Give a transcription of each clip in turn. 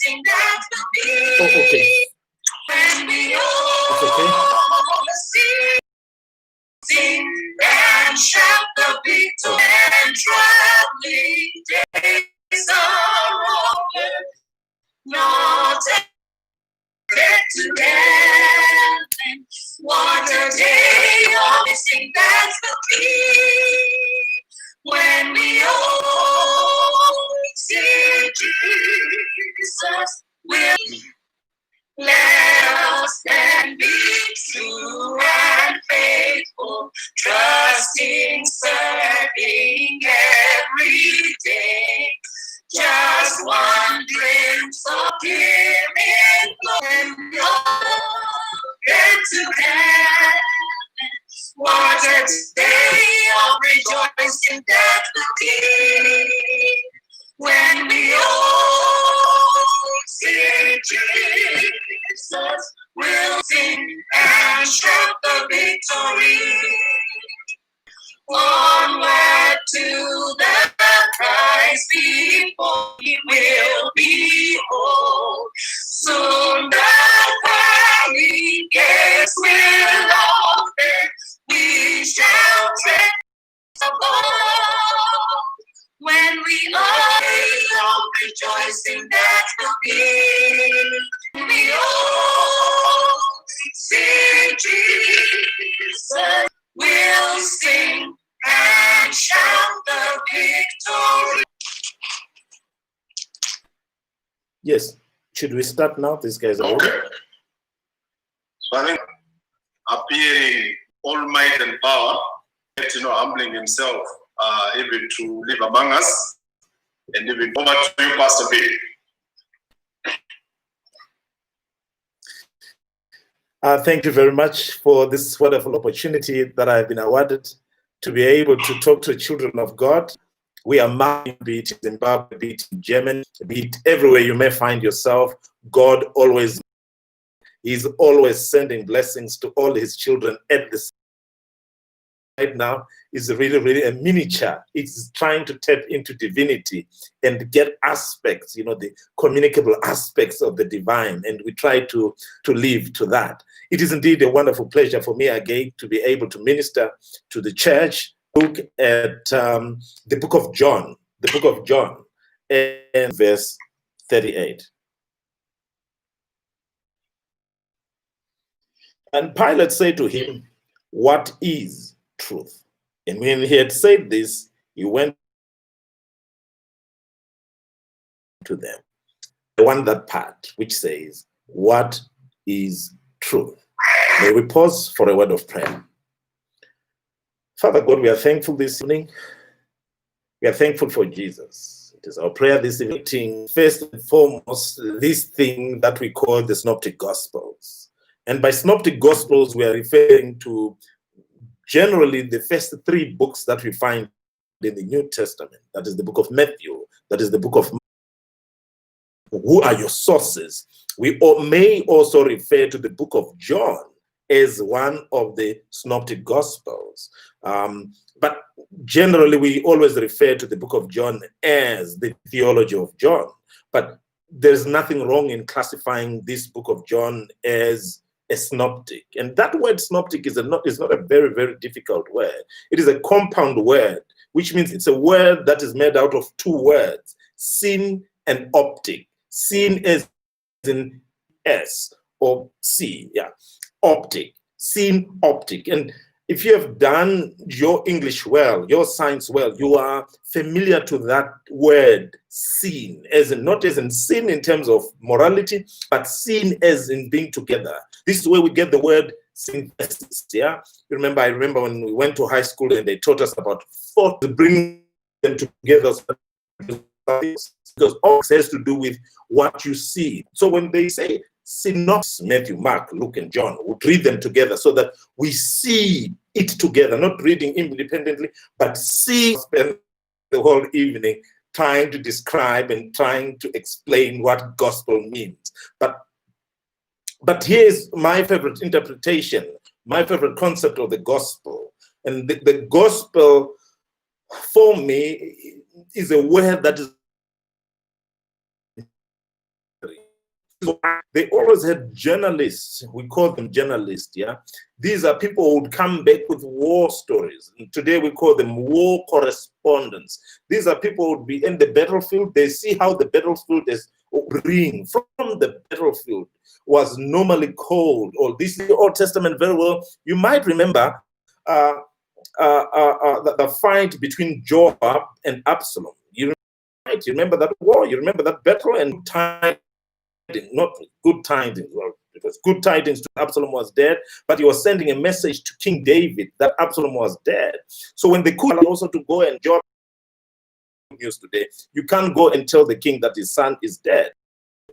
rejoicing that will be. Oh, okay. When we all sing and shout the victory and traveling days are over, not yet to heaven. What a day of sing that will be. When we all see Jesus, will let us stand, be true and faithful, trusting, serving every day. Just one glimpse of Him in glory, and we all get to heaven. What a day of rejoicing that will be. When we all see Jesus, we'll sing and shout the victory. Onward to the Christ before He will behold. Soon the pearly gates will open. We shall tread above. When we all rejoicing that will be. We all see Jesus, we'll sing and shout the victory. Yes. Should we start now? These guys are okay. So I think appearing all might and power, humbling himself even to live among us, and even over to you, Pastor B. Thank you very much for this wonderful opportunity that I've been awarded to be able to talk to children of God. We are married, be it in Zimbabwe, be it in Germany, be it everywhere you may find yourself. God always is always sending blessings to all His children at this right now is really a miniature. It's trying to tap into divinity and get aspects, the communicable aspects of the divine, and we try to live to that. It is indeed a wonderful pleasure for me again to be able to minister to the church. Look at the book of John, and verse 38. And Pilate said to him, "What is truth?" And when he had said this, he went to them. I want that part which says, "What is truth?" May we pause for a word of prayer. Father God, we are thankful this evening. We are thankful for Jesus. It is our prayer this evening, first and foremost, this thing that we call the Synoptic Gospels. And by Synoptic Gospels, we are referring to generally the first three books that we find in the New Testament. That is the book of Matthew, that is the book of Mark. Who are your sources? We may also refer to the book of John as one of the Synoptic Gospels. But generally, we always refer to the book of John as the theology of John. But there's nothing wrong in classifying this book of John as a synoptic. And that word synoptic is not a very, very difficult word. It is a compound word, which means it's a word that is made out of two words, syn and optic. Syn as in S or C, yeah, optic, syn, optic. And if you have done your English well, your science well, you are familiar to that word seen, as in not as in sin in terms of morality, but seen as in being together. This is where we get the word synthesis. Yeah, I remember when we went to high school and they taught us about thought to bring them together, because all has to do with what you see. So when they say synopsis, Matthew, Mark, Luke, and John, would read them together so that we see it together, not reading independently, but spend the whole evening trying to describe and trying to explain what gospel means. But here's my favorite interpretation, my favorite concept of the gospel. And the gospel, for me, is a word that is They always had journalists. We call them journalists, yeah? These are people who would come back with war stories. And today we call them war correspondents. These are people who would be in the battlefield. They see how the battlefield is ring from the battlefield was normally cold. Or this is the Old Testament very well. You might remember the fight between Joab and Absalom. You remember that war? You remember that battle? And not good tidings. Well, it was good tidings to Absalom was dead, but he was sending a message to King David that Absalom was dead. So when the coup also to go and Joab news today, you can't go and tell the king that his son is dead.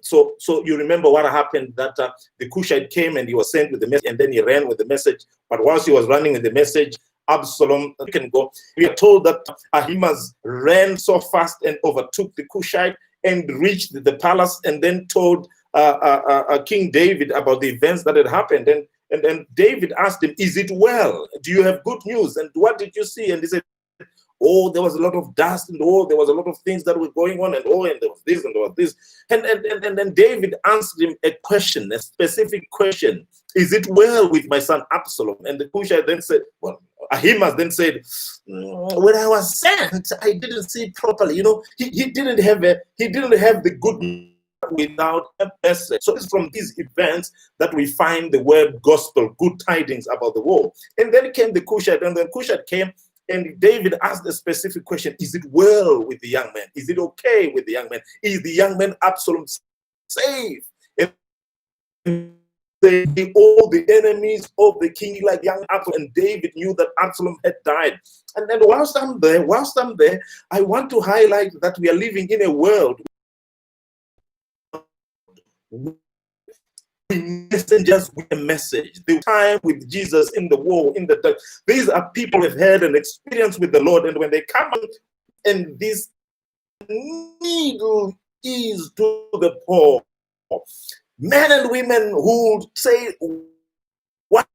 So you remember what happened, that the Cushite came and he was sent with the message, and then he ran with the message. But whilst he was running with the message, Absalom, you can go. We are told that Ahimaaz ran so fast and overtook the Cushite and reached the palace, and then told King David about the events that had happened. And then David asked him, "Is it well? Do you have good news? And what did you see?" And he said, "Oh, there was a lot of dust, and oh, there was a lot of things that were going on, and oh, and there was this, and there was this." And then David answered him a question, a specific question: "Is it well with my son Absalom?" And the Cushite then said, Ahimaaz then said, "When I was sent, I didn't see properly. You know, he didn't have the good news without a message." So it's from these events that we find the word gospel, good tidings about the war. And then came the Cushite, and the Cushite came. And David asked a specific question: "Is it well with the young man? Is it okay with the young man? Is the young man Absalom safe?" And all the enemies of the king like young Absalom. And David knew that Absalom had died. And then whilst I'm there, I want to highlight that we are living in a world messengers with a message. The time with Jesus in the war, in the dark. These are people who have had an experience with the Lord, and when they come and this needle is to the poor, men and women who say what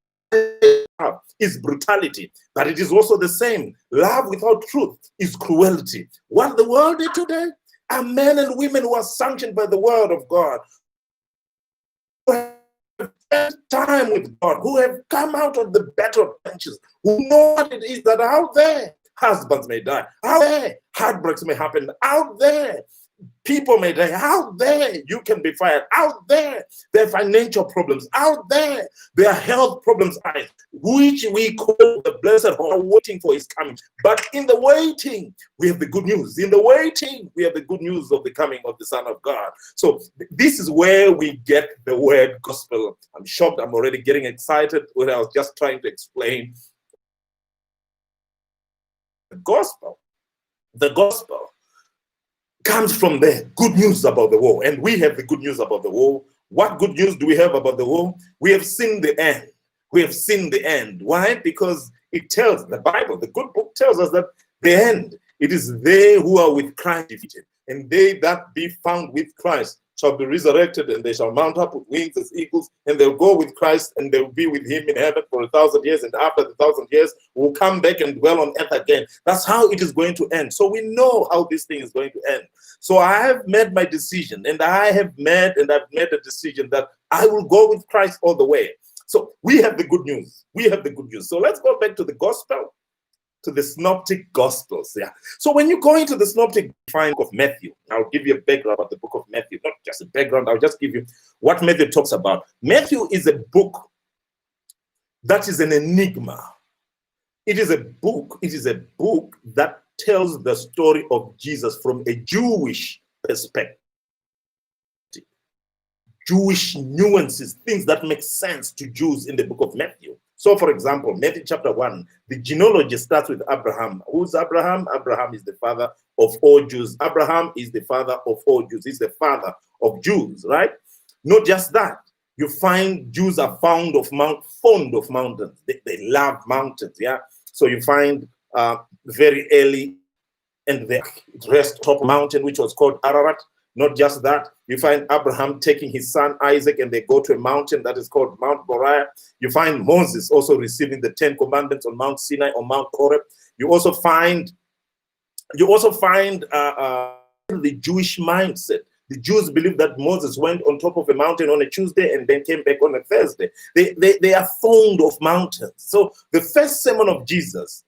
is brutality, but it is also the same. Love without truth is cruelty. What the world did today are men and women who are sanctioned by the word of God, who have spent time with God, who have come out of the battle benches, who know what it is that out there husbands may die, out there heartbreaks may happen, out there people may die, out there you can be fired, out there there are financial problems, out there there are health problems, which we call the blessed who waiting for his coming. But in the waiting, we have the good news. In the waiting, we have the good news of the coming of the Son of God. So this is where we get the word gospel. I'm shocked, I'm already getting excited when I was just trying to explain the gospel. The gospel comes from there. Good news about the war. And we have the good news about the war. What good news do we have about the war? We have seen the end. We have seen the end. Why? Because it tells, the Bible, the good book tells us that the end, it is they who are with Christ defeated. And they that be found with Christ shall be resurrected, and they shall mount up with wings as eagles, and they'll go with Christ, and they'll be with him in heaven for 1,000 years, and after the 1,000 years, we'll come back and dwell on earth again. That's how it is going to end. So we know how this thing is going to end. So I have made my decision, and I've made a decision that I will go with Christ all the way. So we have the good news. We have the good news. So let's go back to the gospel, to the synoptic gospels. Yeah. So when you go into the synoptic book of Matthew, I'll give you a background about the book of Matthew, not just a background, I'll just give you what Matthew talks about. Matthew is a book that is an enigma. It is a book that tells the story of Jesus from a Jewish perspective. Jewish nuances, things that make sense to Jews in the book of Matthew. So, for example, Matthew chapter 1, the genealogy starts with Abraham. Who's Abraham? Abraham is the father of all Jews. Abraham is the father of all Jews. He's the father of Jews, right? Not just that. You find Jews are fond of mountains. They love mountains, yeah? So you find very early and the rest top mountain, which was called Ararat. Not just that, you find Abraham taking his son Isaac, and they go to a mountain that is called Mount Moriah. You find Moses also receiving the 10 commandments on Mount Sinai or Mount Horeb. You also find the Jewish mindset. The Jews believe that Moses went on top of a mountain on a Tuesday and then came back on a Thursday. They are fond of mountains. So the first sermon of Jesus,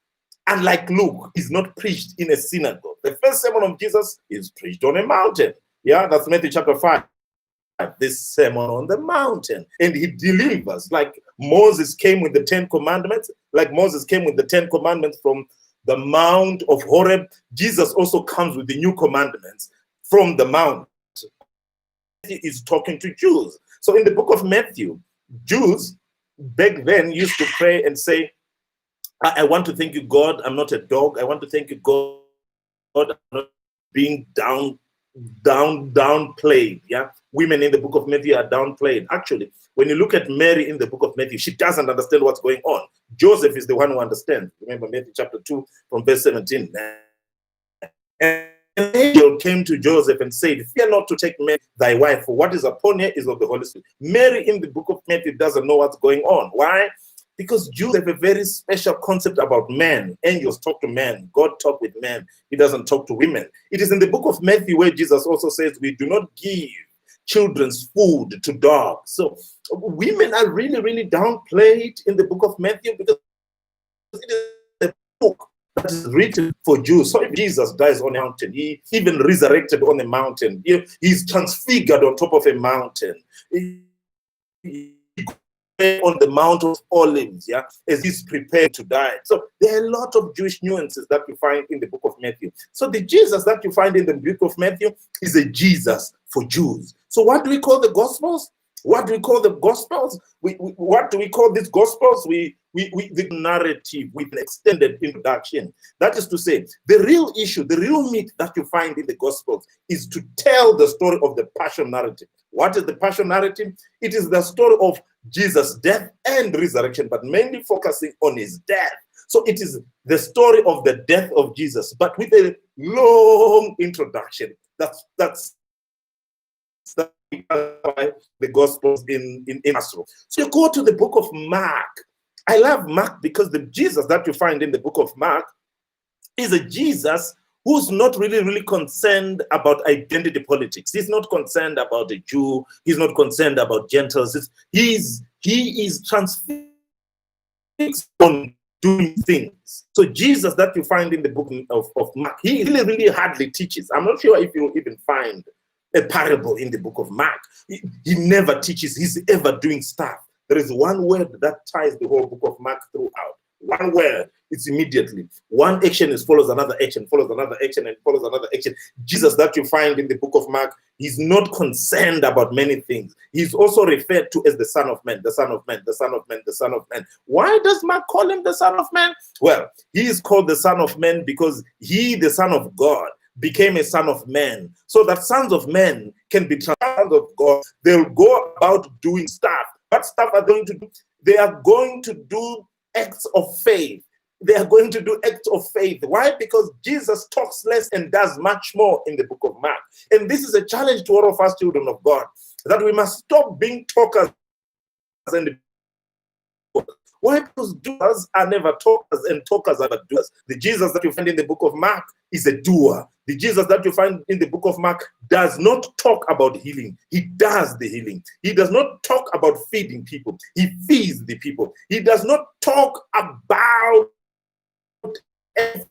unlike Luke, is not preached in a synagogue. The first sermon of Jesus is preached on a mountain. Yeah, that's Matthew chapter 5. This sermon on the mountain, and he delivers like Moses came with the 10 commandments, like Moses came with the 10 commandments from the Mount of Horeb. Jesus also comes with the new commandments from the mount. He is talking to Jews. So in the book of Matthew, Jews back then used to pray and say, I want to thank you, God, I'm not a dog. I want to thank you, God, I'm not being downplayed. Yeah, women in the book of Matthew are downplayed. Actually, when you look at Mary in the book of Matthew, she doesn't understand what's going on. Joseph is the one who understands. Remember Matthew chapter 2 from verse 17. And an angel came to Joseph and said, fear not to take Mary thy wife, for what is upon her is of the Holy Spirit. Mary in the book of Matthew doesn't know what's going on. Why? Because Jews have a very special concept about men. Angels talk to men. God talks with men. He doesn't talk to women. It is in the book of Matthew where Jesus also says we do not give children's food to dogs. So women are really, really downplayed in the book of Matthew because it is a book that is written for Jews. So if Jesus dies on a mountain, he even resurrected on a mountain. He's transfigured on top of a mountain. On the Mount of Olives, yeah, as he's prepared to die. So there are a lot of Jewish nuances that you find in the book of Matthew. So the Jesus that you find in the book of Matthew is a Jesus for Jews. So what do we call the Gospels? What do we call the Gospels? What do we call these Gospels? The narrative with an extended introduction. That is to say, the real issue, the real meat that you find in the Gospels is to tell the story of the Passion narrative. What is the Passion narrative? It is the story of Jesus' death and resurrection, but mainly focusing on his death. So it is the story of the death of Jesus, but with a long introduction. That's the Gospels in Israel. So you go to the book of Mark. I love Mark because the Jesus that you find in the book of Mark is a Jesus who's not really concerned about identity politics. He's not concerned about a Jew. He's not concerned about Gentiles. He is transfixed on doing things. So Jesus that you find in the book of Mark, he really hardly teaches. I'm not sure if you'll even find a parable in the book of Mark. He never teaches. He's ever doing stuff. There is one word that ties the whole book of Mark throughout. One word, it's immediately. One action follows another action, follows another action, and follows another action. Jesus that you find in the book of Mark, he's not concerned about many things. He's also referred to as the Son of Man, the Son of Man, the Son of Man, the Son of Man. Why does Mark call him the Son of Man? Well, he is called the Son of Man because he, the Son of God, became a son of man, so that sons of men can be sons of God. They'll go about doing stuff. What stuff are they going to do? They are going to do acts of faith. They are going to do acts of faith. Why? Because Jesus talks less and does much more in the book of Mark. And this is a challenge to all of us children of God, that we must stop being talkers and why? Because doers are never talkers and talkers are never doers. The Jesus that you find in the book of Mark is a doer. The Jesus that you find in the book of Mark does not talk about healing. He does the healing. He does not talk about feeding people. He feeds the people. He does not talk about ethics.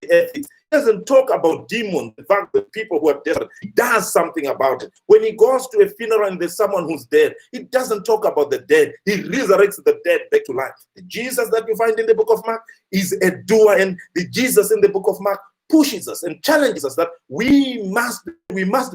He doesn't talk about demons, the fact that people who are desperate. He does something about it. When he goes to a funeral and there's someone who's dead, he doesn't talk about the dead. He resurrects the dead back to life. The Jesus that you find in the book of Mark is a doer, and the Jesus in the book of Mark pushes us and challenges us that we must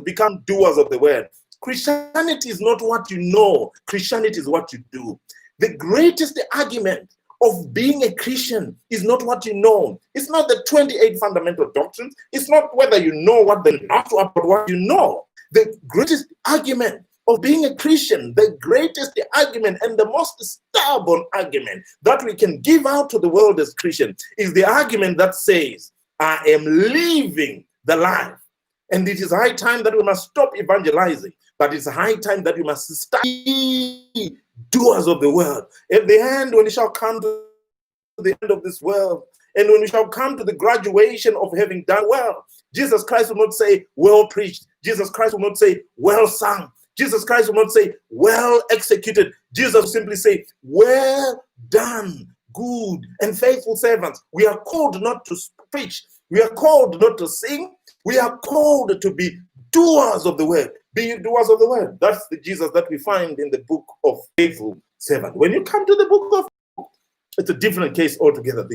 become doers of the word. Christianity is not what you know. Christianity is what you do. The greatest argument of being a Christian is not what you know. It's not the 28 fundamental doctrines. It's not whether you know what they know about what you know. The greatest argument of being a Christian, the greatest argument and the most stubborn argument that we can give out to the world as Christians is the argument that says, I am living the life. And it is high time that we must stop evangelizing, but it's high time that we must start doers of the word. At the end, when we shall come to the end of this world, and when we shall come to the graduation of having done well, Jesus Christ will not say, well preached. Jesus Christ will not say, well sung. Jesus Christ will not say, well executed. Jesus will simply say, well done, good and faithful servants. We are called not to preach. We are called not to sing. We are called to be doers of the word. Be doers of the word. That's the Jesus that we find in the book of faithful servant. When you come to the book of, it's a different case altogether.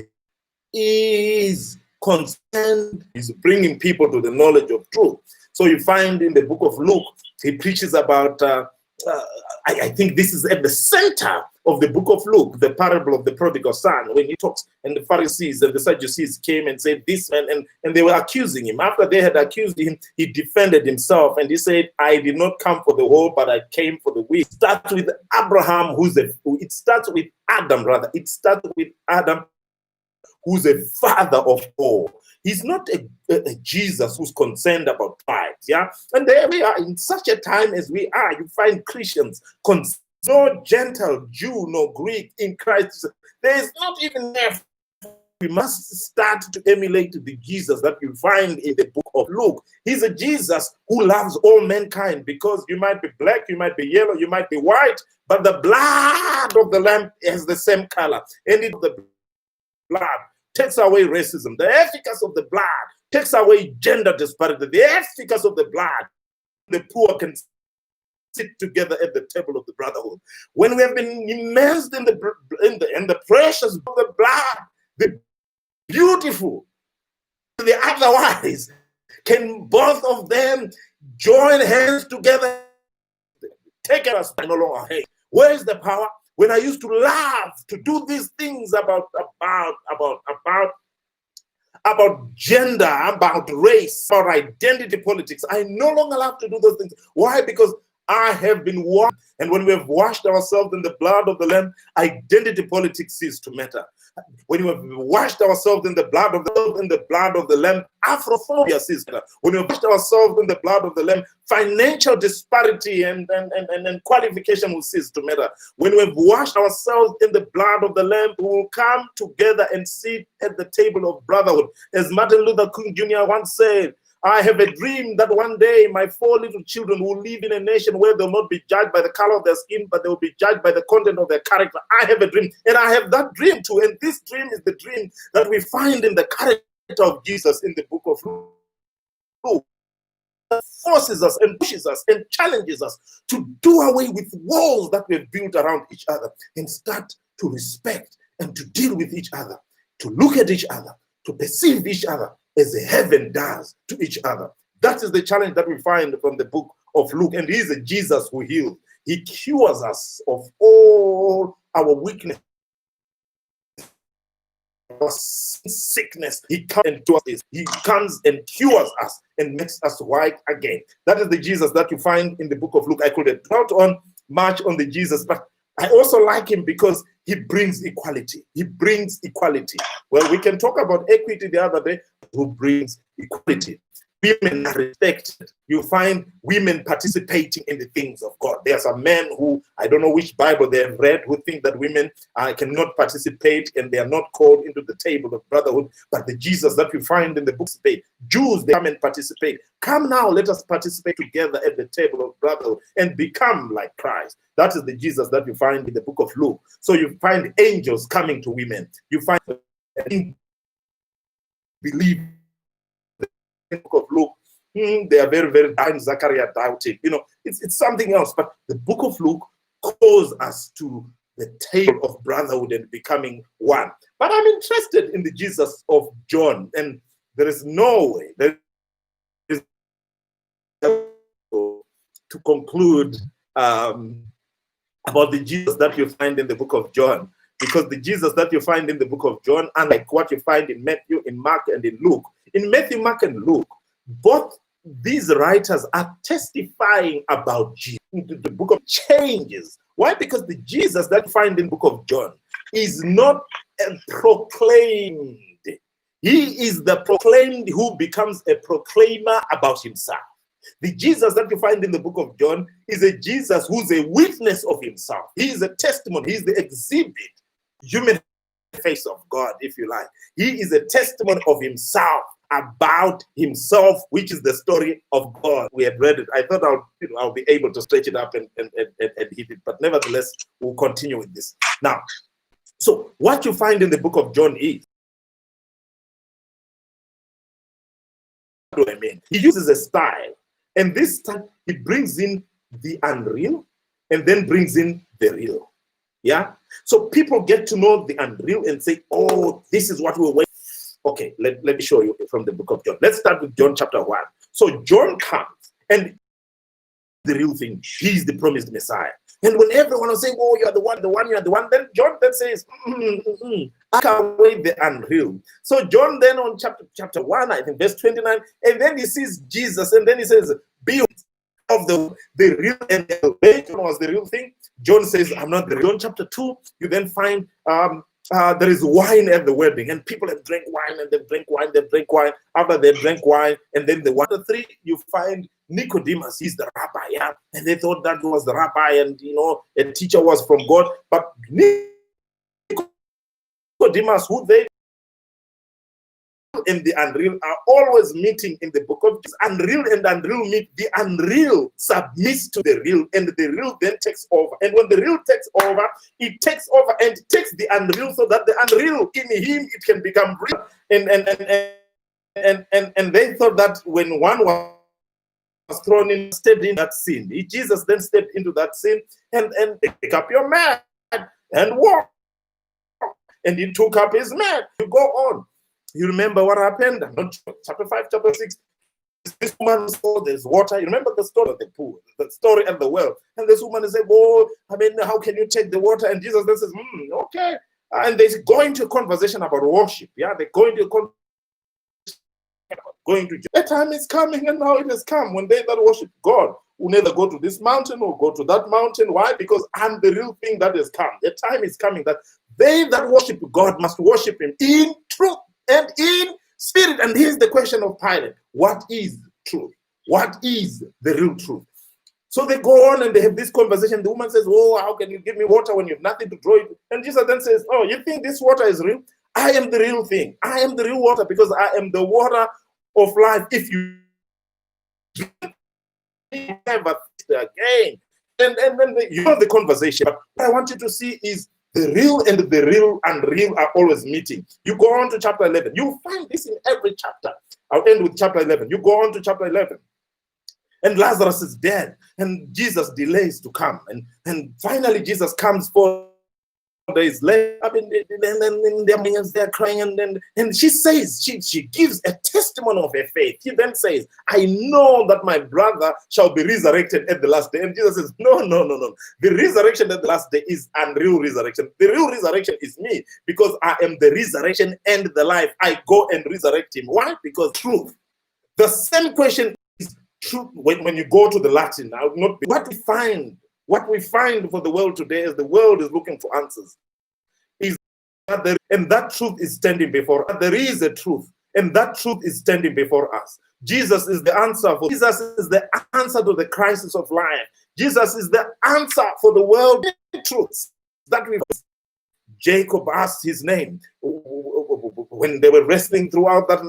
Is concerned is bringing people to the knowledge of truth. So you find in the book of Luke, he preaches about, I think this is at the center of the book of Luke, the parable of the prodigal son, when he talks, and the Pharisees and the Sadducees came and said, this man, and they were accusing him. After they had accused him, he defended himself, and he said, I did not come for the whole, but I came for the weak. It starts with Abraham, it starts with Adam, rather. It starts with Adam, who's a father of all. He's not a Jesus who's concerned about tribes, yeah? And there we are, in such a time as we are, you find Christians, no Gentile, Jew, no Greek in Christ. There is not even there. We must start to emulate the Jesus that you find in the book of Luke. He's a Jesus who loves all mankind, because you might be black, you might be yellow, you might be white, but the blood of the Lamb has the same color. And the blood takes away racism. The efficacy of the blood takes away gender disparity. The efficacy of the blood, the poor can sit together at the table of the brotherhood. When we have been immersed in the precious of the blood, the beautiful, the otherwise, can both of them join hands together, take us no longer hate? Where is the power? When I used to love to do these things about gender, about race, about identity politics, I no longer love to do those things. Why? Because I have been washed, and when we have washed ourselves in the blood of the Lamb, identity politics cease to matter. When we have washed ourselves in the blood of the Lamb, Afrophobia ceases to matter. When we have washed ourselves in the blood of the Lamb, financial disparity and qualification will cease to matter. When we have washed ourselves in the blood of the Lamb, we will come together and sit at the table of brotherhood. As Martin Luther King Jr. once said, I have a dream that one day my 4 little children will live in a nation where they'll not be judged by the color of their skin, but they will be judged by the content of their character. I have a dream, and I have that dream too. And this dream is the dream that we find in the character of Jesus in the book of Luke. That forces us and pushes us and challenges us to do away with walls that we've built around each other and start to respect and to deal with each other, to look at each other, to perceive each other as heaven does to each other. That is the challenge that we find from the book of Luke. And he is a Jesus who heals. He cures us of all our weakness, our sickness. He comes and cures us and makes us white again. That is the Jesus that you find in the book of Luke. I could have dwelt on much on the Jesus, but I also like him because he brings equality. He brings equality. Well, we can talk about equity the other day. Who brings equality? Women are respected. You find women participating in the things of God. There are some men who, I don't know which Bible they have read, who think that women cannot participate and they are not called into the table of brotherhood. But the Jesus that we find in the books, Jews, they come and participate. Come now, let us participate together at the table of brotherhood and become like Christ. That is the Jesus that you find in the book of Luke. So you find angels coming to women. You find believe the book of Luke, they are very, very dying. Zachariah doubted. It's something else. But the book of Luke calls us to the table of brotherhood and becoming one. But I'm interested in the Jesus of John, and there is no way there is to conclude about the Jesus that you find in the book of John. Because the Jesus that you find in the book of John, unlike what you find in Matthew, in Mark, and in Luke, in Matthew, Mark, and Luke, both these writers are testifying about Jesus. The book of changes. Why? Because the Jesus that you find in the book of John is not proclaimed. He is the proclaimed who becomes a proclaimer about himself. The Jesus that you find in the book of John is a Jesus who's a witness of himself. He is a testimony. He is the exhibit, human face of God, if you like. He is a testimony of himself about himself, which is the story of God. We had read it. I thought I'll be able to stretch it up and hit it, but nevertheless, we'll continue with this. Now, so what you find in the book of John is, what do I mean? He uses a style, and this time he brings in the unreal and then brings in the real. Yeah? So people get to know the unreal and say, oh, this is what we're waiting. Okay, let me show you from the book of John. Let's start with John chapter 1. So John comes, and the real thing, he's the promised Messiah. And when everyone was saying, oh, you're the one, you're the one, then John then says, I can't wait the unreal. So John then on chapter 1, I think verse 29, and then he sees Jesus, and then he says, be of the real, and the John was the real thing. John says, I'm not the real. John chapter 2, you then find there is wine at the wedding, and people have drank wine, and they drink wine, they drink wine. After they drank wine, and then the chapter 3, you find Nicodemus, he's the rabbi, yeah, and they thought that was the rabbi, and a teacher was from God. But Nicodemus, who they and the unreal are always meeting in the book of Jesus. Unreal and unreal meet. The unreal submits to the real, and the real then takes over. And when the real takes over, it takes over and takes the unreal, so that the unreal in him, it can become real. And they thought that when one was thrown in, stepped in that sin, Jesus then stepped into that sin and pick up your mat and walk. And he took up his mat. You go on. You remember what happened? Chapter 5, chapter 6. This woman saw there's water. You remember the story of the pool, the story at the well. And this woman is saying, oh, I mean, how can you take the water? And Jesus then says, okay. And they go into a conversation about worship. Yeah, they go into a conversation about going to church. The time is coming, and now it has come, when they that worship God will neither go to this mountain or go to that mountain. Why? Because I'm the real thing that has come. The time is coming that they that worship God must worship him in truth and in spirit. And here's the question of Pilate. What is truth? What is the real truth? So they go on and they have this conversation. The woman says, oh, how can you give me water when you have nothing to draw it? And Jesus then says, oh, you think this water is real? I am the real thing. I am the real water, because I am the water of life. If you never again. And then you have the conversation. But what I want you to see is the real and the real unreal are always meeting. You go on to chapter 11. You find this in every chapter. I'll end with chapter 11. You go on to chapter 11. And Lazarus is dead. And Jesus delays to come. And finally Jesus comes 4 days later. I mean, and they're crying. And she says, she gives a testimony of her faith. She then says, I know that my brother shall be resurrected at the last day. And Jesus says, no. The resurrection at the last day is unreal resurrection. The real resurrection is me, because I am the resurrection and the life. I go and resurrect him. Why? Because truth. The same question is true when you go to the Latin. I would not be. What we find for the world today, as the world is looking for answers, is that and that truth is standing before us. There is a truth, and that truth is standing before us. Jesus is the answer. Jesus is the answer to the crisis of life. Jesus is the answer for the world truths that we. Jacob asked his name when they were wrestling throughout that night.